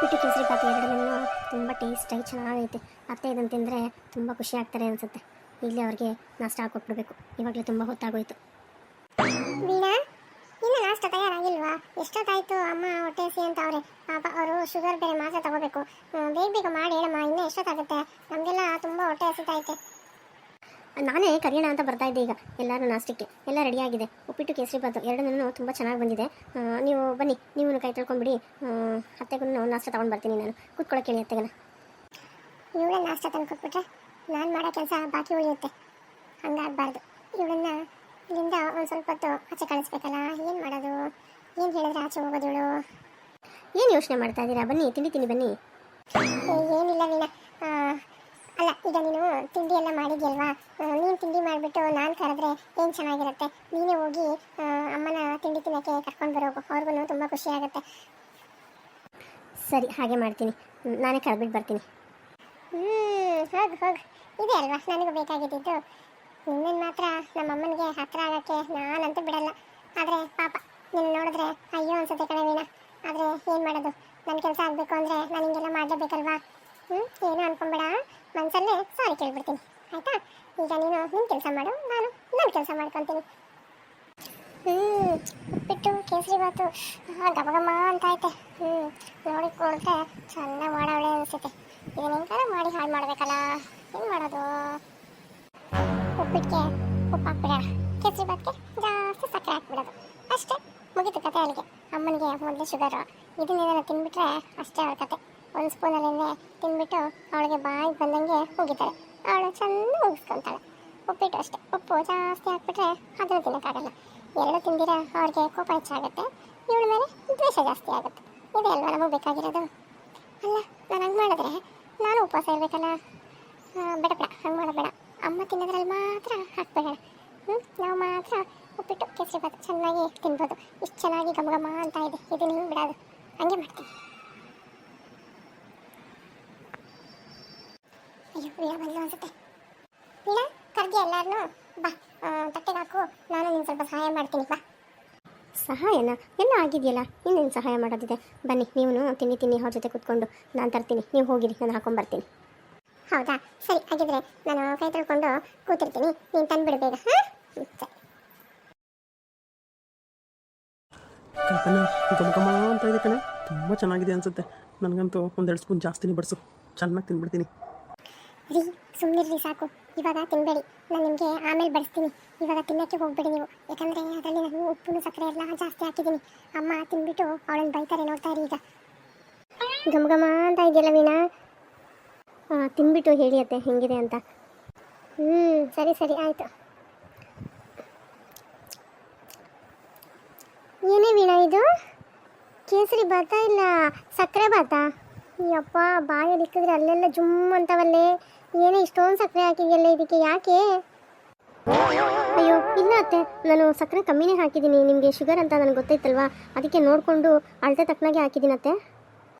ಉಪ್ಪಿಟ್ಟು ಕೇಸರಿ ಬಾತ್ ಎರಡನ್ನೂ ತುಂಬ ಟೇಸ್ಟಾಗಿ ಚೆನ್ನಾಗೈತೆ. ಅತ್ತೆ ಇದನ್ನು ತಿಂದರೆ ತುಂಬ ಖುಷಿ ಆಗ್ತಾರೆ ಅನಿಸುತ್ತೆ. ಈಗಲೇ ಅವ್ರಿಗೆ ನಾಷ್ಟ ಹಾಕೊಟ್ಬಿಡ್ಬೇಕು, ಇವಾಗಲೇ ತುಂಬ ಹೊತ್ತಾಗೋಯ್ತು. ವೀಣಾ, ಇನ್ನು ನಾಷ್ಟ ತಯಾರಾಗಿಲ್ವಾ? ಎಷ್ಟೊತ್ತಾಯ್ತು? ಅಮ್ಮ ಹೊಟ್ಟೆ ಹಸಿ ಅಂತ ಅವ್ರೆ. ಪಾಪ ಅವರು ಶುಗರ್ ಬೇರೆ ಮಾತ್ರೆ ತಗೋಬೇಕು. ಬೇಗ ಬೇಗ ಮಾಡಿ ಹೇಳಮ್ಮ, ಇನ್ನೂ ಎಷ್ಟೊತ್ತಾಗುತ್ತೆ? ನಮಗೆಲ್ಲ ತುಂಬ ಹೊಟ್ಟೆ ಹಸಿತೈತೆ. ನಾನೇ ಕರಿಯೋಣ ಅಂತ ಬರ್ತಾ ಇದ್ದೆ. ಈಗ ಎಲ್ಲರೂ ನಾಷ್ಟಕ್ಕೆ ಎಲ್ಲ ರೆಡಿಯಾಗಿದೆ. ಉಪ್ಪಿಟ್ಟು ಕೇಸರಿ ಬಾತ್ ಎರಡನ್ನೂ ತುಂಬ ಚೆನ್ನಾಗಿ ಬಂದಿದೆ. ನೀವು ಬನ್ನಿ, ನೀವು ಕೈ ತೊಳ್ಕೊಂಡ್ಬಿಡಿ. ಅತ್ತೆಗೂ ನಾಷ್ಟ ತೊಗೊಂಡು ಬರ್ತೀನಿ. ನಾನು ಕೂತ್ಕೊಳ್ಳೋಕೆ ಹೇಳಿ ಅತ್ತೆಗನ. ಇವಳೇ ನಾಷ್ಟ ತಂದು ಕೊಟ್ಬಿಟ್ರೆ ನಾನು ಮಾಡೋ ಕೆಲಸ ಬಾಕಿ ಉಳಿಯುತ್ತೆ. ಹಂಗಾಗಬಾರ್ದು. ಇವಳನ್ನ ಇಲ್ಲಿಂದ ಒಂದು ಸ್ವಲ್ಪ ಹೊತ್ತು ಆಚೆ ಕಳಿಸ್ಬೇಕಲ್ಲ. ಏನು ಮಾಡೋದು? ಏನು ಹೇಳಿದ್ರೆ ಆಚೆ ಹೋಗೋದು ಇವಳು? ಏನು ಯೋಚನೆ ಮಾಡ್ತಾ ಇದ್ದೀರಾ? ಬನ್ನಿ, ತಿಂಡಿ ಬನ್ನಿ. ಏನಿಲ್ಲ ವೀಣಾ, ಅಲ್ಲ ಈಗ ನೀನು ತಿಂಡಿ ಎಲ್ಲ ಮಾಡಿದ್ಯಲ್ವಾ? ನೀನು ತಿಂಡಿ ಮಾಡಿಬಿಟ್ಟು ನಾನು ಕರೆದ್ರೆ ಏನು ಚೆನ್ನಾಗಿರುತ್ತೆ. ನೀನೇ ಹೋಗಿ ಅಮ್ಮನ ತಿಂಡಿ ತಿನ್ನೋಕ್ಕೆ ಕರ್ಕೊಂಡು ಬರೋಗು. ಅವ್ರಿಗೂ ತುಂಬ ಖುಷಿ ಆಗುತ್ತೆ. ಸರಿ, ಹಾಗೆ ಮಾಡ್ತೀನಿ. ನಾನೇ ಕರೆದ್ಬಿಟ್ಟು ಬರ್ತೀನಿ. ಹೋಗು. ಇದೆ ಅಲ್ವಾ ನನಗೂ ಬೇಕಾಗಿದ್ದು. ನಿನ್ನನ್ನು ಮಾತ್ರ ನಮ್ಮಮ್ಮನಿಗೆ ಹತ್ತಿರ ಆಗೋಕ್ಕೆ ನಾನಂತೂ ಬಿಡಲ್ಲ. ಆದರೆ ಪಾಪ ನಿನ್ನ ನೋಡಿದ್ರೆ ಅಯ್ಯೋ ಅನ್ಸುತ್ತೆ ಕಣೆ ವೀಣಾ. ಆದರೆ ಏನು ಮಾಡೋದು? ನನ್ನ ಕೆಲಸ ಆಗಬೇಕು ಅಂದರೆ ನಾನು ಹಿಂಗೆಲ್ಲ ಮಾಡಲೇಬೇಕಲ್ವಾ? ಏನು ಅನ್ಕೊಂಬೇಡ. ಮನಸಲ್ಲೇ ಸಾರಿ ಕೇಳ್ಬಿಡ್ತೀನಿ, ಆಯಿತಾ? ಈಗ ನೀನು ನಿನ್ನ ಕೆಲಸ ಮಾಡು, ನಾನು ನನ್ನ ಕೆಲಸ ಮಾಡ್ಕೊತೀನಿ. ಉಪ್ಪಿಟ್ಟು ಕೇಸರಿ ಬಾತು ಗಮ ಅಂತ ಐತೆ. ನೋಡಿಕೊಂಡ್ರೆ ಚೆನ್ನಾಗಿ ಮಾಡವಳೆ ಅನಿಸುತ್ತೆ. ಇದನ್ನ ಹೆಂಗಾರ ಮಾಡಿ ಹಾಳು ಮಾಡಬೇಕಲ್ಲ. ಏನು ಮಾಡೋದು? ಉಪ್ಪಿಟ್ಟಿಗೆ ಉಪ್ಪು ಹಾಕ್ಬಿಡೋಣ, ಕೇಸರಿ ಬಾತ್ಗೆ ಜಾಸ್ತಿ ಸಕ್ಕರೆ ಹಾಕ್ಬಿಡೋದು. ಅಷ್ಟೇ, ಮುಗಿತು ಕತೆ ಅಲ್ಲಿಗೆ. ಅಮ್ಮನಿಗೆ ಮೊದಲೇ ಶುಗರು. ಇದನ್ನೇನಾರು ತಿನ್ಬಿಟ್ರೆ ಅಷ್ಟೇ ಅವಳ ಕತೆ. ಒಂದು ಸ್ಪೂನಲ್ಲೇ ತಿಂದ್ಬಿಟ್ಟು ಅವಳಿಗೆ ಬಾಯಿಗೆ ಬಂದಂಗೆ ಹೋಗಿದ್ದಾಳೆ. ಅವಳು ಚೆಂದ ಮುಗಿಸ್ಕೊತಾಳೆ. ಉಪ್ಪಿಟ್ಟು ಅಷ್ಟೇ, ಉಪ್ಪು ಜಾಸ್ತಿ ಹಾಕ್ಬಿಟ್ರೆ ಅದನ್ನು ತಿನ್ನೋಕ್ಕಾಗಲ್ಲ. ಎರಡು ತಿಂದಿರ ಅವ್ರಿಗೆ ಕೋಪ ಹೆಚ್ಚಾಗುತ್ತೆ, ಇವಳ ಮೇಲೆ ದ್ವೇಷ ಜಾಸ್ತಿ ಆಗುತ್ತೆ. ಇದೆ ಅಲ್ವಾ ನಮಗೆ ಬೇಕಾಗಿರೋದು? ಅಲ್ಲ, ನಾನು ಹಂಗೆ ಮಾಡಿದ್ರೆ ನಾನು ಉಪವಾಸ ಇರಬೇಕಲ್ಲ. ಬೇಡ, ಹಂಗೆ ಮಾಡೋಬೇಡ. ಅಮ್ಮ ತಿನ್ನೋದ್ರಲ್ಲಿ ಮಾತ್ರ ಹಾಕ್ಬೇಡ. ನಾವು ಮಾತ್ರ ಉಪ್ಪಿಟ್ಟು ಕೇಸರಿ ಬಾತ್ ಚೆನ್ನಾಗಿ ತಿನ್ಬೋದು. ಇಷ್ಟು ಚೆನ್ನಾಗಿ ಗಮ ಅಂತ ಇದೆ. ಇದನ್ನು ಹಿಂಗೆ ಬಿಡೋದು, ಹಂಗೆ ಮಾಡ್ತೀನಿ. ಅಯ್ಯೋ, ವೀಣಾ ಬಂದು ಅನ್ಸುತ್ತೆ. ವೀಣಾ, ಕರ್ಗೆ ಎಲ್ಲಾರನ್ನೂ ಬಾ, ತಟ್ಟೆಗೆ ಹಾಕು. ನಾನು ನಿನ್ನ ಸ್ವಲ್ಪ ಸಹಾಯ ಮಾಡ್ತೀನಿ, ಬಾ. ಸಹಾಯನ? ಎಲ್ಲ ಆಗಿದೆಯಲ್ಲ, ಇನ್ನೇನು ಸಹಾಯ ಮಾಡೋದಿದೆ? ಬನ್ನಿ, ನೀವು ತಿನ್ನಿ ಅವ್ರ ಜೊತೆ ಕೂತ್ಕೊಂಡು ನಾನು ತರ್ತೀನಿ. ನೀವು ಹೋಗಿರಿ, ನಾನು ಹಾಕೊಂಡ್ಬರ್ತೀನಿ. ಹೌದಾ? ಸರಿ, ಹಾಗಿದ್ರೆ ನಾನು ಕೈ ತೊಳ್ಕೊಂಡು ಕೂತಿರ್ತೀನಿ, ನೀನು ತಂದುಬಿಡು ಬೇಗ. ಹಾಂ, ಸರಿ. ಕಣೆ, ಘಮ ಅಂತ ಇದೆ ಕಣೆ. ತುಂಬ ಚೆನ್ನಾಗಿದೆ ಅನಿಸುತ್ತೆ. ನನಗಂತೂ ಒಂದೆರಡು ಸ್ಪೂನ್ ಜಾಸ್ತಿನೇ ಬಡಿಸು, ಚೆನ್ನಾಗಿ ತಿನ್ಬಿಡ್ತೀನಿ. ರೀ, ಸುಮ್ಮನಿರ್ರಿ ಸಾಕು. ಇವಾಗ ತಿನ್ನಬೇಡಿ, ನಾನು ನಿಮಗೆ ಆಮೇಲೆ ಬಡಿಸ್ತೀನಿ. ಇವಾಗ ತಿನ್ನೋಕ್ಕೆ ಹೋಗ್ಬೇಡಿ ನೀವು, ಯಾಕಂದರೆ ಅದರಲ್ಲಿ ನಾನು ಉಪ್ಪು ಸಕ್ಕರೆ ಎಲ್ಲ ಜಾಸ್ತಿ ಹಾಕಿದ್ದೀನಿ. ಅಮ್ಮ ತಿಂದ್ಬಿಟ್ಟು ಅವಳನ್ನು ಬೈತಾರೆ, ನೋಡ್ತಾ ಇರಿ. ಈಗ ಘಮ ಅಂತ ಇದೆಯಲ್ಲ ವೀಣಾ, ತಿನ್ಬಿಟ್ಟು ಹೇಳಿ ಅತ್ತೆ ಹೆಂಗಿದೆ ಅಂತ. ಸರಿ ಆಯಿತು. ಏನೇ ವೀಣಾ ಇದು? ಕೇಸರಿ ಬಾತಾ ಇಲ್ಲ ಸಕ್ಕರೆ ಬಾತಾ? ಯಪ್ಪ, ಬಾಯಲ್ಲಿ ಇಕ್ಕಿದ್ರೆ ಅಲ್ಲೆಲ್ಲ ಜುಮ್ ಅಂತವಲ್ಲೇ. ಏನೇ ಇಷ್ಟೊಂದು ಸಕ್ಕರೆ ಹಾಕಿದೆಯಲ್ಲ ಇದಕ್ಕೆ, ಯಾಕೆ? ಅಯ್ಯೋ ಇಲ್ಲ ಅತ್ತೆ, ನಾನು ಸಕ್ಕರೆ ಕಮ್ಮಿನೇ ಹಾಕಿದ್ದೀನಿ. ನಿಮಗೆ ಶುಗರ್ ಅಂತ ನನಗೆ ಗೊತ್ತೈತಲ್ವಾ, ಅದಕ್ಕೆ ನೋಡಿಕೊಂಡು ಅಳತೆ ತಕ್ಕನಾಗೆ ಹಾಕಿದ್ದೀನಿ ಅತ್ತೆ.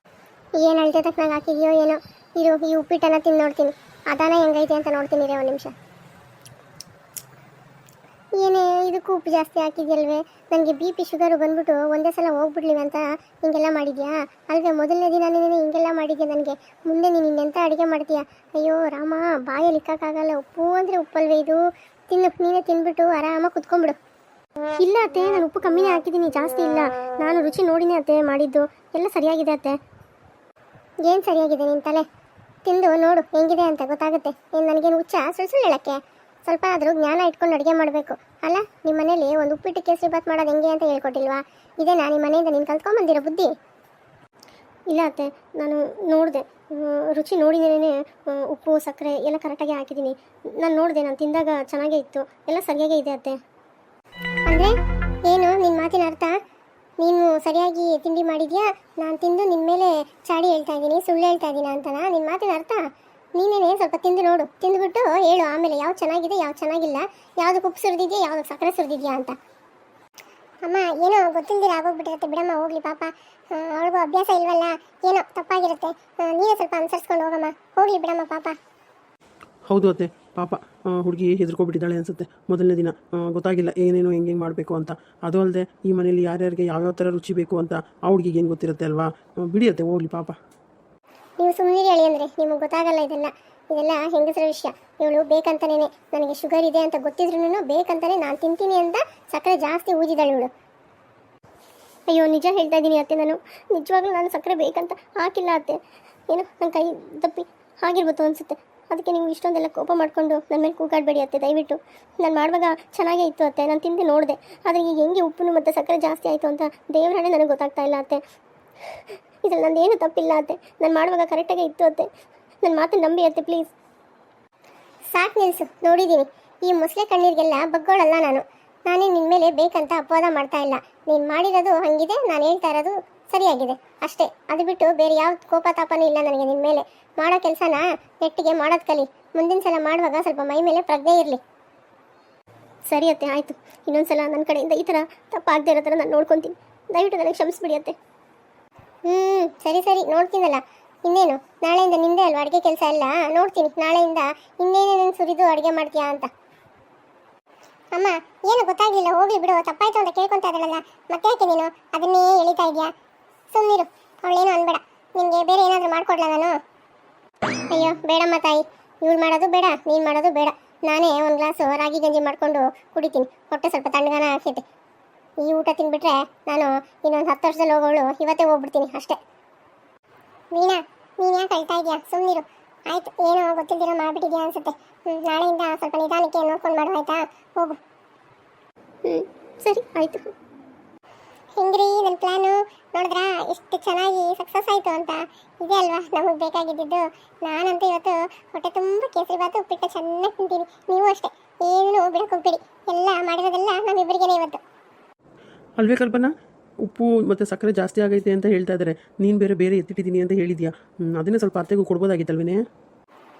ಏನು ಅಳತೆ ತಕ್ಕನಾಗಿ ಹಾಕಿದೆಯೋ ಏನೋ. ಈ ಉಪ್ಪಿಟ್ಟನ್ನು ತಿಂದು ನೋಡ್ತೀನಿ, ಅದಾನ ಹೆಂಗೈತೆ ಅಂತ ನೋಡ್ತೀನಿ ರೀ. ಒಂದು ನಿಮಿಷ. ಏನೇ ಇದಕ್ಕೂ ಉಪ್ಪು ಜಾಸ್ತಿ ಹಾಕಿದ್ಯಲ್ವೇ? ನನಗೆ ಬಿ ಪಿ ಶುಗರು ಬಂದ್ಬಿಟ್ಟು ಒಂದೇ ಸಲ ಹೋಗ್ಬಿಡ್ಲಿವೆ ಅಂತ ಹಿಂಗೆಲ್ಲ ಮಾಡಿದ್ಯಾ ಅಲ್ವೇ? ಮೊದಲನೇ ದಿನ ನೀನು ಹಿಂಗೆಲ್ಲ ಮಾಡಿದ್ಯಾ ನನಗೆ. ಮುಂದೆ ನೀನು ಇನ್ನೆಂಥ ಅಡುಗೆ ಮಾಡ್ತೀಯಾ? ಅಯ್ಯೋ ರಾಮ, ಬಾಯಲ್ಲಿ ಇಕ್ಕೋಕ್ಕಾಗಲ್ಲ. ಉಪ್ಪು ಅಂದರೆ ಉಪ್ಪಲ್ವೇ ಇದು? ನೀನೇ ತಿಂದ್ಬಿಟ್ಟು ಆರಾಮಾಗಿ ಕುತ್ಕೊಂಡ್ಬಿಡು. ಇಲ್ಲ ಅತ್ತೆ, ನಾನು ಉಪ್ಪು ಕಮ್ಮಿನೇ ಹಾಕಿದ್ದೀನಿ, ಜಾಸ್ತಿ ಇಲ್ಲ. ನಾನು ರುಚಿ ನೋಡಿನೇ ಅತ್ತೆ ಮಾಡಿದ್ದು, ಎಲ್ಲ ಸರಿಯಾಗಿದೆ ಅತ್ತೆ. ಏನು ಸರಿಯಾಗಿದೆ ನಿನ್ನ ತಲೆ? ತಿಂದು ನೋಡು ಹೆಂಗಿದೆ ಅಂತ ಗೊತ್ತಾಗುತ್ತೆ. ಏನು ನನಗೇನು ಹುಚ್ಚ ಸುಳ್ಳು ಹೇಳೋಕ್ಕೆ? ಸ್ವಲ್ಪ ಆದರೂ ಜ್ಞಾನ ಇಟ್ಕೊಂಡು ಅಡುಗೆ ಮಾಡಬೇಕು ಅಲ್ಲ? ನಿಮ್ಮ ಮನೇಲಿ ಒಂದು ಉಪ್ಪಿಟ್ಟು ಕೇಸರಿ ಬಾತ್ ಮಾಡೋದು ಹೆಂಗೆ ಅಂತ ಹೇಳ್ಕೊಟ್ಟಿಲ್ವಾ? ಇದೇನಾ ನಿಮ್ಮ ಮನೆಯಿಂದ ನೀನು ಕಲ್ತ್ಕೊಂಬಂದಿರೋ ಬುದ್ಧಿ? ಇಲ್ಲ ಅತ್ತೆ, ನಾನು ನೋಡಿದೆ, ರುಚಿ ನೋಡಿದೇನೆ ಉಪ್ಪು ಸಕ್ಕರೆ ಎಲ್ಲ ಕರೆಕ್ಟಾಗಿ ಹಾಕಿದ್ದೀನಿ. ನಾನು ನೋಡಿದೆ, ನಾನು ತಿಂದಾಗ ಚೆನ್ನಾಗೇ ಇತ್ತು, ಎಲ್ಲ ಸರಿಯಾಗೇ ಇದೆ ಅತ್ತೆ. ಅಂದರೆ ಏನು ನಿನ್ನ ಮಾತಿನ ಅರ್ಥ? ನೀನು ಸರಿಯಾಗಿ ತಿಂಡಿ ಮಾಡಿದ್ಯಾ, ನಾನು ತಿಂದು ನಿನ್ನ ಮೇಲೆ ಚಾಡಿ ಹೇಳ್ತಾ ಇದ್ದೀನಿ, ಸುಳ್ಳು ಹೇಳ್ತಾ ಇದ್ದೀನಿ ಅಂತನಾ ನಿನ್ನ ಮಾತಿನ ಅರ್ಥ? ನೀನೇನೇ ಸ್ವಲ್ಪ ತಿಂದು ನೋಡು, ತಿಂದುಬಿಟ್ಟು ಹೇಳು ಆಮೇಲೆ ಯಾವ್ದು ಚೆನ್ನಾಗಿದೆ ಯಾವ್ದು ಚೆನ್ನಾಗಿಲ್ಲ, ಯಾವುದಕ್ಕೆ ಉಪ್ಪು ಸುರಿದಿದೆಯಾ ಯಾವುದಕ್ಕೆ ಸಕ್ಕರೆ ಸುರಿದಿದೆಯಾ ಅಂತ. ಅಮ್ಮ ಏನೋ ಗೊತ್ತಿಲ್ದಿರ ಆಗೋಗ್ಬಿಟ್ಟಿರುತ್ತೆ, ಬಿಡಮ್ಮ ಹೋಗ್ಲಿ. ಪಾಪ ಅವಳಿಗೂ ಅಭ್ಯಾಸ ಇಲ್ವಲ್ಲ, ಏನೋ ತಪ್ಪಾಗಿರುತ್ತೆ. ನೀನೇ ಸ್ವಲ್ಪ ಅನುಸರಿಸ್ಕೊಂಡು ಹೋಗಮ್ಮ, ಹೋಗ್ಲಿ ಬಿಡಮ್ಮ ಪಾಪ. ಹೌದು ಅತ್ತೆ, ಪಾಪ ಹುಡುಗಿ ಹೆದರ್ಕೊಬಿಟ್ಟಿದ್ದಾಳೆ ಅನಿಸುತ್ತೆ. ಮೊದಲನೇ ದಿನ ಗೊತ್ತಾಗಿಲ್ಲ ಏನೇನು ಹೆಂಗೆ ಮಾಡಬೇಕು ಅಂತ. ಅದು ಅಲ್ಲದೆ ಈ ಮನೇಲಿ ಯಾರ್ಯಾರಿಗೆ ಯಾವ್ಯಾವ ಥರ ರುಚಿ ಬೇಕು ಅಂತ ಆ ಹುಡುಗಿಗೆ ಏನು ಗೊತ್ತಿರುತ್ತೆ ಅಲ್ವಾ. ಬಿಡಿಯತ್ತೆ ಹೋಗ್ಲಿ ಪಾಪ. ನೀವು ಸುಮ್ಮನೆ ಹೇಳಿ ಅಂದರೆ ನಿಮಗೆ ಗೊತ್ತಾಗಲ್ಲ ಇದೆಲ್ಲ ಹೆಂಗಸರ ವಿಷಯ. ಇವಳು ಬೇಕಂತಾನೇ ನನಗೆ ಶುಗರ್ ಇದೆ ಅಂತ ಗೊತ್ತಿದ್ರೂ ಬೇಕಂತಾನೆ ನಾನು ತಿಂತೀನಿ ಅಂತ ಸಕ್ಕರೆ ಜಾಸ್ತಿ ಊದಿದಾಳೆ ಇವಳು. ಅಯ್ಯೋ ನಿಜ ಹೇಳ್ತಾ ಇದ್ದೀನಿ ಅತ್ತೆ, ನಾನು ನಿಜವಾಗ್ಲೂ ನಾನು ಸಕ್ಕರೆ ಬೇಕಂತ ಹಾಕಿಲ್ಲ ಅತ್ತೆ. ಏನೋ ನನ್ನ ಕೈ ತಪ್ಪಿ ಆಗಿರ್ಬೋದು ಅನಿಸುತ್ತೆ. ಅದಕ್ಕೆ ನೀವು ಇಷ್ಟೊಂದೆಲ್ಲ ಕೋಪ ಮಾಡಿಕೊಂಡು ನನ್ನ ಮೇಲೆ ಕೂಗಾಡಬೇಡಿ ಅತ್ತೆ ದಯವಿಟ್ಟು. ನಾನು ಮಾಡುವಾಗ ಚೆನ್ನಾಗೇ ಇತ್ತು ಅತ್ತೆ, ನಾನು ತಿಂದು ನೋಡಿದೆ. ಆದರೆ ಈಗ ಹೆಂಗೆ ಉಪ್ಪು ಮತ್ತು ಸಕ್ಕರೆ ಜಾಸ್ತಿ ಆಯಿತು ಅಂತ ದೇವರಾಣೆ ನನಗೆ ಗೊತ್ತಾಗ್ತಾ ಇಲ್ಲ ಅತ್ತೆ. ಇದ್ರಲ್ಲಿ ನಂದೇನು ತಪ್ಪಿಲ್ಲ ಅತ್ತೆ, ನಾನು ಮಾಡುವಾಗ ಕರೆಕ್ಟಾಗೇ ಇತ್ತು ಅತ್ತೆ. ನನ್ನ ಮಾತು ನಂಬಿ ಅತ್ತೆ ಪ್ಲೀಸ್. ಸಾಕು ನಿಲ್ಲಿಸು, ನೋಡಿದ್ದೀನಿ. ಈ ಮೊಸಳೆ ಕಣ್ಣೀರಿಗೆಲ್ಲ ಬಗ್ಗೋಳಲ್ಲ ನಾನು. ನಾನೇ ನಿನ್ನ ಮೇಲೆ ಬೇಕಂತ ಅಪವಾದ ಮಾಡ್ತಾ ಇಲ್ಲ. ನೀನು ಮಾಡಿರೋದು ಹಾಗಿದೆ, ನಾನು ಹೇಳ್ತಾ ಇರೋದು ಸರಿಯಾಗಿದೆ ಅಷ್ಟೇ. ಅದು ಬಿಟ್ಟು ಬೇರೆ ಯಾವ ಕೋಪ ತಾಪನೂ ಇಲ್ಲ ನನಗೆ ನಿನ್ನ ಮೇಲೆ. ಮಾಡೋ ಕೆಲಸನ ನೆಟ್ಟಿಗೆ ಮಾಡೋದು ಕಲಿ. ಮುಂದಿನ ಸಲ ಮಾಡುವಾಗ ಸ್ವಲ್ಪ ಮೈ ಮೇಲೆ ಪ್ರಜ್ಞೆ ಇರಲಿ. ಸರಿ ಅತ್ತೆ ಆಯಿತು. ಇನ್ನೊಂದು ಸಲ ನನ್ನ ಕಡೆಯಿಂದ ಈ ಥರ ತಪ್ಪಾಗದೇ ಇರೋ ಥರ ನಾನು ನೋಡ್ಕೊತೀನಿ. ದಯವಿಟ್ಟು ನನಗೆ ಕ್ಷಮಿಸ್ಬಿಡಿ ಅತ್ತೆ. ಸರಿ ನೋಡ್ತೀನಲ್ಲ. ಇನ್ನೇನು ನಾಳೆಯಿಂದ ನಿಂದೆ ಅಲ್ವಾ ಅಡುಗೆ ಕೆಲಸ ಎಲ್ಲ ನೋಡ್ತೀನಿ. ನಾಳೆಯಿಂದ ಇನ್ನೇನೇನು ಸುರಿದು ಅಡುಗೆ ಮಾಡ್ತೀಯಾ ಅಂತ. ಅಮ್ಮ ಏನು ಗೊತ್ತಾಗಲಿಲ್ಲ, ಹೋಗ್ಲಿ ಬಿಡು. ತಪ್ಪಾಯ್ತು ಅಂತ ಕೇಳ್ಕೊತಾ ಇದ್ದಾಳಲ್ಲ, ಮತ್ತೆ ಯಾಕೆ ನೀನು ಅದನ್ನೇ ಎಳಿತಾ ಇದೆಯಾ? ಸುಮ್ಮನಿರು, ಅವಳೇನು ಅನ್ಬೇಡ. ನಿನಗೆ ಬೇರೆ ಏನಾದರೂ ಮಾಡ್ಕೊಡ್ಲಾ ನಾನು? ಅಯ್ಯೋ ಬೇಡಮ್ಮ ತಾಯಿ, ಇವಳು ಮಾಡೋದು ಬೇಡ, ನೀನು ಮಾಡೋದು ಬೇಡ. ನಾನೇ ಒಂದು ಗ್ಲಾಸು ರಾಗಿ ಗಂಜಿ ಮಾಡಿಕೊಂಡು ಕುಡಿತೀನಿ. ಹೊಟ್ಟೆ ಸ್ವಲ್ಪ ತಣ್ಣಗಾನ ಆಗ್ತೈತೆ. ಈ ಊಟ ತಿಂದ್ಬಿಟ್ರೆ ನಾನು ಇನ್ನೊಂದು 10 ವರ್ಷದಲ್ಲಿ ಹೋಗೋಳು ಇವತ್ತೇ ಹೋಗ್ಬಿಡ್ತೀನಿ ಅಷ್ಟೇ. ವೀಣಾ ನೀನು ಯಾಕೆ ಅಳ್ತಾ ಇದೆಯಾ? ಸುಮ್ಮನಿರು ಆಯ್ತು. ಏನೋ ಗೊತ್ತಿಲ್ದಿರೋ ಮಾಡಿಬಿಟ್ಟಿದ್ಯಾ ಅನ್ಸುತ್ತೆ. ನಾಳೆಯಿಂದ ಸ್ವಲ್ಪ ನಿಧಾನಕ್ಕೆ ನೋಡ್ಕೊಂಡು ಮಾಡು ಆಯ್ತಾ? ಹೋಗು. ಸರಿ ಆಯಿತು. ಹೆಂಗ್ರಿ ನನ್ನ ಪ್ಲ್ಯಾನು ನೋಡಿದ್ರಾ ಎಷ್ಟು ಚೆನ್ನಾಗಿ ಸಕ್ಸಸ್ ಆಯಿತು ಅಂತ? ಇದೆ ಅಲ್ವಾ ನಮಗೆ ಬೇಕಾಗಿದ್ದು. ನಾನಂತೂ ಇವತ್ತು ಹೊಟ್ಟೆ ತುಂಬ ಕೇಸರಿ ಬಾತು ಉಪ್ಪಿಟ್ಟು ಚೆನ್ನಾಗಿ ತಿಂತೀನಿ. ನೀವು ಅಷ್ಟೇ, ಏನೂ ಬಿಡಕ್ಕೆ ಹೋಗ್ಬೇಡಿ. ಎಲ್ಲ ಮಾಡಿರೋದೆಲ್ಲ ನಮ್ಮಿಬ್ಬರಿಗೇನೆ ಇವತ್ತು. ಅಲ್ವೇ ಕಲ್ಪನಾ, ಉಪ್ಪು ಮತ್ತು ಸಕ್ಕರೆ ಜಾಸ್ತಿ ಆಗೈತೆ ಅಂತ ಹೇಳ್ತಾ ಇದ್ದಾರೆ. ನೀನು ಬೇರೆ ಎತ್ತಿಟ್ಟಿದ್ದೀನಿ ಅಂತ ಹೇಳಿದ್ಯಾ. ಅದನ್ನೇ ಸ್ವಲ್ಪ ಅತ್ತೆಗೂ ಕೊಡ್ಬೋದಾಗಿತ್ತಲ್ವೇ?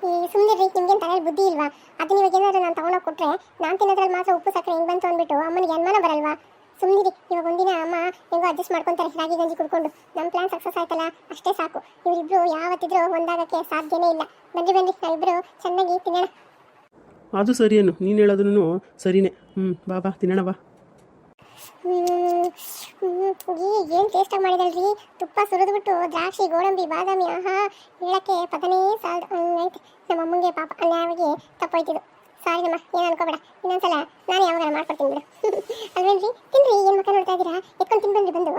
ಈ ಸುಮ್ಮನೆ ನಿಮ್ಗೇನು ತಲೆಯಲ್ಲಿ ಬುದ್ಧಿ ಇಲ್ವಾ? ಅದನ್ನ ಇವಾಗ ಏನಾದರೂ ನಾನು ತಗೊಂಡೋಗಿ ಕೊಟ್ಟರೆ ನಾನು ತಿನ್ನೋದ್ರಲ್ಲಿ ಮಾತ್ರ ಉಪ್ಪು ಸಕ್ಕರೆ ಹೆಂಗೆ ಬಂತು ಅಂದ್ಬಿಟ್ಟು ಅಮ್ಮನಿಗೆ ಅನುಮಾನ ಬರಲ್ವಾ? ಸುಮ್ಮನಿರಿ. ಇವಾಗ ಒಂದಿನ ಅಮ್ಮ ಹೆಂಗೋ ಅಡ್ಜಸ್ಟ್ ಮಾಡ್ಕೊತಾರೆ ರಾಗಿ ಗಂಜಿ ಕುಡ್ಕೊಂಡು. ನಮ್ಮ ಪ್ಲಾನ್ ಸಕ್ಸಸ್ ಆಯ್ತಲ್ಲ ಅಷ್ಟೇ ಸಾಕು. ಇವರಿಬ್ರು ಯಾವತ್ತಿದ್ರೂ ಒಂದಾಗಕ್ಕೆ ಸಾಧ್ಯನೇ ಇಲ್ಲ. ಬನ್ನಿ ನಾವಿಬ್ಬರು ಚೆನ್ನಾಗಿ ತಿನ್ನೋಣ. ಅದು ಸರಿಯೇನು, ನೀನು ಹೇಳೋದನ್ನು ಸರಿನೇ. ಬಾ ತಿನ್ನೋಣ ಬಾ. ಏನು ಟೇಸ್ಟಾಗಿ ಮಾಡಿದಲ್ರಿ. ತುಪ್ಪ ಸುರಿದ್ಬಿಟ್ಟು ದ್ರಾಕ್ಷಿ ಗೋಡಂಬಿ ಬಾದಾಮಿ, ಆಹಾ ಹೇಳಕ್ಕೆ ಪದನೇ ಸಾಲದು ಐತೆ. ನಮ್ಮ ಅಮ್ಮಂಗೆ ಪಾಪ ಅನ್ಯಾಯವಾಗಿ ತಪ್ಪೋಯ್ತಿದ್ದು. ಸಾರಿ ನಮ್ಮ, ಏನು ಅನ್ಕೋಬೇಡ. ಇನ್ನೊಂದ್ಸಲ ನಾನು ಯಾವಾಗ ಮಾಡ್ಕೊಡ್ತೀನಿ ಬಿಡು. ಅಲ್ವೇನ್ರಿ? ತಿನ್ರಿ, ಏನು ಮಕ್ಕ ನೋಡ್ತಾ ಇದ್ದೀರಾ? ಎತ್ಕೊಂಡು ತಿನ್ಬಂದ್ರಿ ಬಂದು.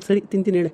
ಸರಿ ತಿಂತೀನಿ ಹೇಳಿ.